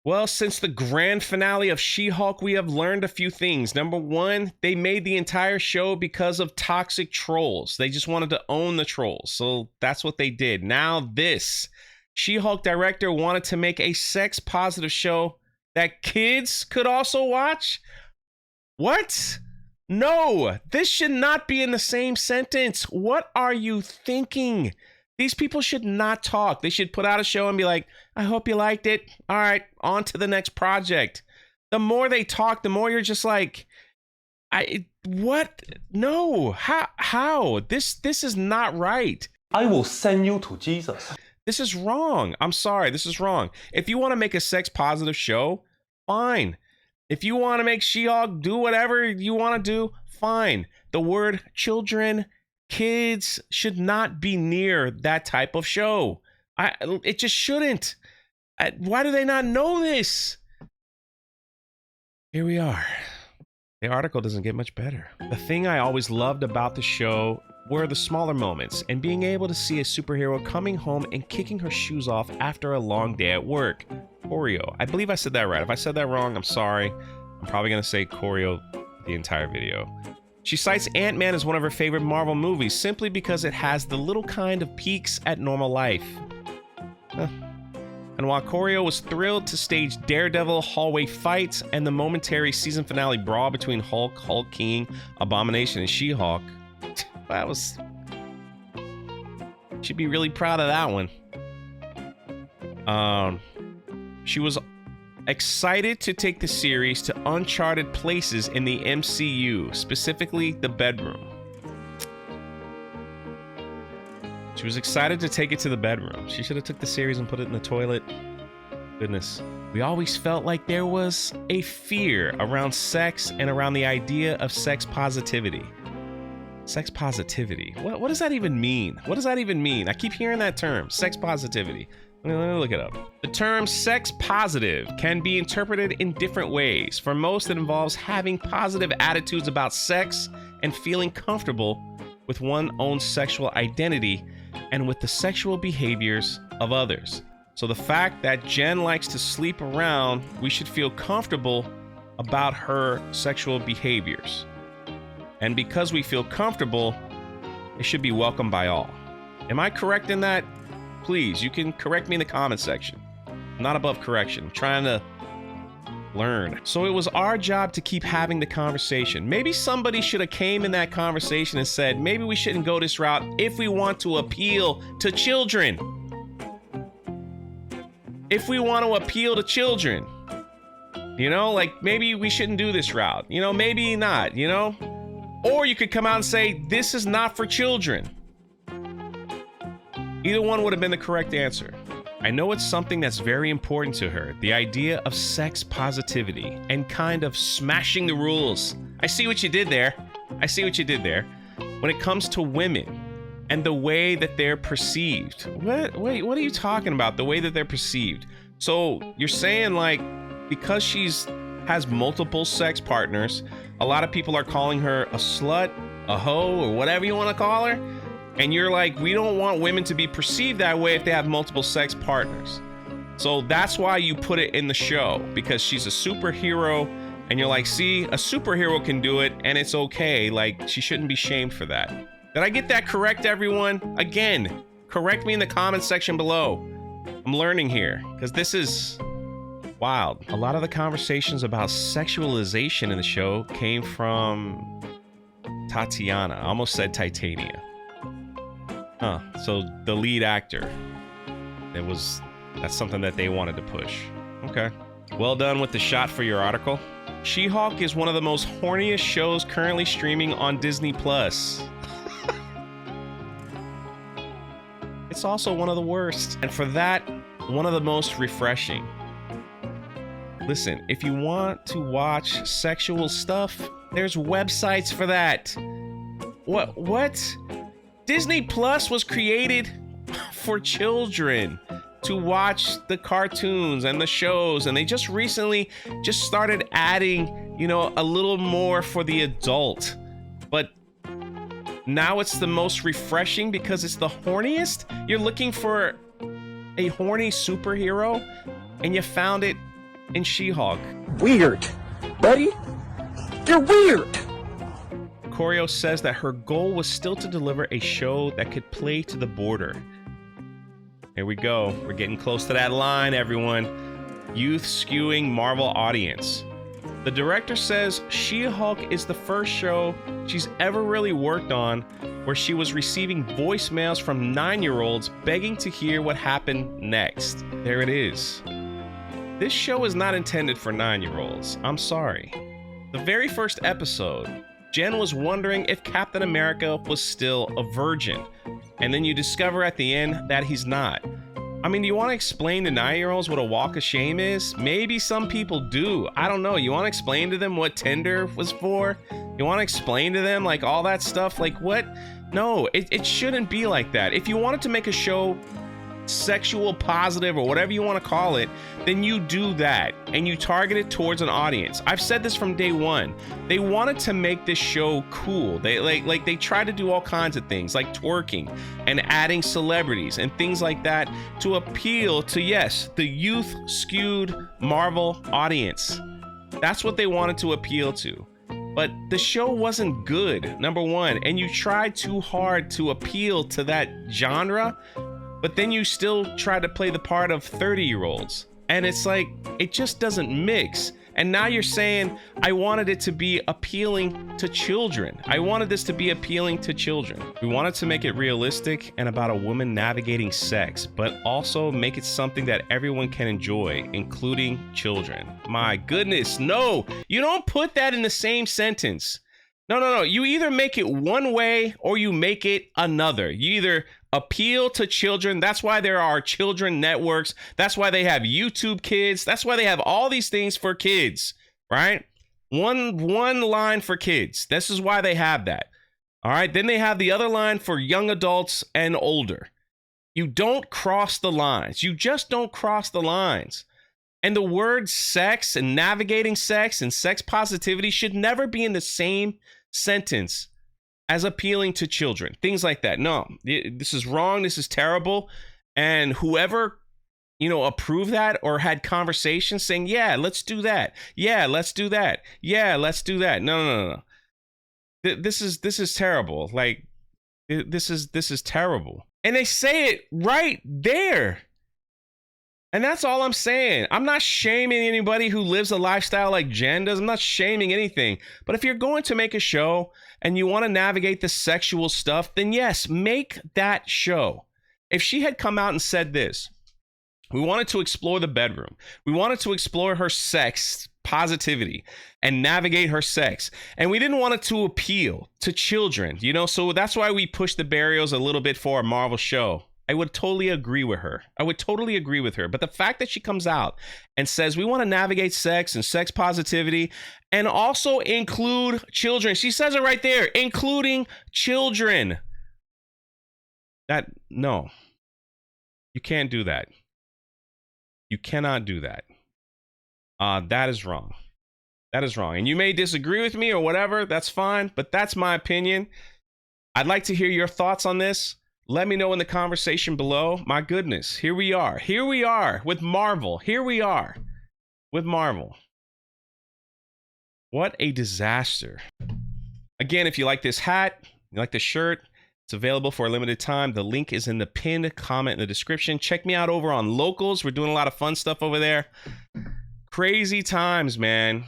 Well, since the grand finale of She-Hulk, we have learned a few things. Number one, they made the entire show because of toxic trolls. They just wanted to own the trolls. So that's what they did. Now this, She-Hulk director wanted to make a sex-positive show that kids could also watch? What? No, this should not be in the same sentence. What are you thinking? These people should not talk. They should put out a show and be like, I hope you liked it. All right, on to the next project. The more they talk, the more you're just like, what? No, how? This is not right. I will send you to Jesus. This is wrong. I'm sorry, this is wrong. If you want to make a sex positive show, fine. If you want to make She-Hulk do whatever you want to do, fine. The word children, kids should not be near that type of show. It just shouldn't. Why do they not know this? Here we are. The article doesn't get much better. The thing I always loved about the show were the smaller moments and being able to see a superhero coming home and kicking her shoes off after a long day at work. Choreo. I believe I said that right. If I said that wrong, I'm sorry. I'm probably going to say choreo the entire video. She cites Ant-Man as one of her favorite Marvel movies simply because it has the little kind of peaks at normal life. And while Choreo was thrilled to stage Daredevil hallway fights and the momentary season finale brawl between Hulk, Hulk King, Abomination, and She-Hulk, that was... She'd be really proud of that one. She was excited to take the series to uncharted places in the MCU, specifically the bedroom. She was excited to take it to the bedroom. She should have took the series and put it in the toilet. Goodness. We always felt like there was a fear around sex and around the idea of sex positivity. Sex positivity. What does that even mean? What does that even mean? I keep hearing that term, sex positivity. Let me look it up. The term sex positive can be interpreted in different ways. For most, it involves having positive attitudes about sex and feeling comfortable with one's own sexual identity and with the sexual behaviors of others. So the fact that Jen likes to sleep around, we should feel comfortable about her sexual behaviors. And because we feel comfortable, it should be welcomed by all. Am I correct in that? Please, you can correct me in the comment section. I'm not above correction. I'm trying to learn. So it was our job to keep having the conversation. Maybe somebody should have came in that conversation and said, maybe we shouldn't go this route if we want to appeal to children. If we want to appeal to children. You know, like maybe we shouldn't do this route. You know, maybe not, you know? Or you could come out and say, this is not for children. Either one would have been the correct answer. I know it's something that's very important to her, the idea of sex positivity and kind of smashing the rules. I see what you did there. I see what you did there. When it comes to women and the way that they're perceived. Wait, what are you talking about? The way that they're perceived. So you're saying like, because has multiple sex partners, a lot of people are calling her a slut, a hoe, or whatever you want to call her. And you're like, we don't want women to be perceived that way if they have multiple sex partners. So that's why you put it in the show, because she's a superhero. And you're like, see, a superhero can do it and it's okay. Like, she shouldn't be shamed for that. Did I get that correct, everyone? Again, correct me in the comment section below. I'm learning here, because this is wild. A lot of the conversations about sexualization in the show came from Tatiana. I almost said Titania. Huh, so the lead actor. That's something that they wanted to push. Okay. Well done with the shot for your article. She-Hulk is one of the most horniest shows currently streaming on Disney+. It's also one of the worst. And for that, one of the most refreshing. Listen, if you want to watch sexual stuff, there's websites for that. What? Disney Plus was created for children to watch the cartoons and the shows, and they just recently started adding, you know, a little more for the adult. But now it's the most refreshing because it's the horniest. You're looking for a horny superhero and you found it in She-Hulk. Weird. Buddy, you're weird. Choreo says that her goal was still to deliver a show that could play to the border. Here we go. We're getting close to that line, everyone. Youth skewing Marvel audience. The director says She-Hulk is the first show she's ever really worked on where she was receiving voicemails from 9-year-olds begging to hear what happened next. There it is. This show is not intended for 9-year-olds. I'm sorry. The very first episode, Jen was wondering if Captain America was still a virgin. And then you discover at the end that he's not. I mean, do you want to explain to 9-year-olds what a walk of shame is? Maybe some people do. I don't know. You want to explain to them what Tinder was for? You want to explain to them, like, all that stuff? Like, what? No, it shouldn't be like that. If you wanted to make a show sexual positive or whatever you want to call it, then you do that and you target it towards an audience. I've said this from day one. They wanted to make this show cool. They like they try to do all kinds of things like twerking and adding celebrities and things like that to appeal to, yes, the youth skewed Marvel audience. That's what they wanted to appeal to. But the show wasn't good, number one, and you tried too hard to appeal to that genre. But then you still try to play the part of 30-year-olds. And it's like, it just doesn't mix. And now you're saying, I wanted it to be appealing to children. I wanted this to be appealing to children. We wanted to make it realistic and about a woman navigating sex, but also make it something that everyone can enjoy, including children. My goodness, no, you don't put that in the same sentence. No. You either make it one way or you make it another. You either appeal to children. That's why there are children networks. That's why they have YouTube Kids. That's why they have all these things for kids, right? One line for kids. This is why they have that. All right. Then they have the other line for young adults and older. You don't cross the lines. You just don't cross the lines. And the word sex and navigating sex and sex positivity should never be in the same sentence as appealing to children. Things like that. No, this is wrong. This is terrible. And whoever, approved that or had conversations saying, yeah, let's do that. Yeah, let's do that. Yeah, let's do that. No. This is terrible. Like, this is terrible. And they say it right there. And that's all I'm saying. I'm not shaming anybody who lives a lifestyle like Jen does. I'm not shaming anything. But if you're going to make a show and you want to navigate the sexual stuff, then yes, make that show. If she had come out and said this, we wanted to explore the bedroom. We wanted to explore her sex positivity and navigate her sex. And we didn't want it to appeal to children, so that's why we pushed the barriers a little bit for a Marvel show. I would totally agree with her. But the fact that she comes out and says we want to navigate sex and sex positivity and also include children. She says it right there, including children. No. You can't do that. You cannot do that. That is wrong. That is wrong. And you may disagree with me or whatever. That's fine. But that's my opinion. I'd like to hear your thoughts on this. Let me know in the conversation below. My goodness, here we are. Here we are with Marvel. Here we are with Marvel. What a disaster. Again, if you like this hat, you like this shirt, it's available for a limited time. The link is in the pinned comment in the description. Check me out over on Locals. We're doing a lot of fun stuff over there. Crazy times, man.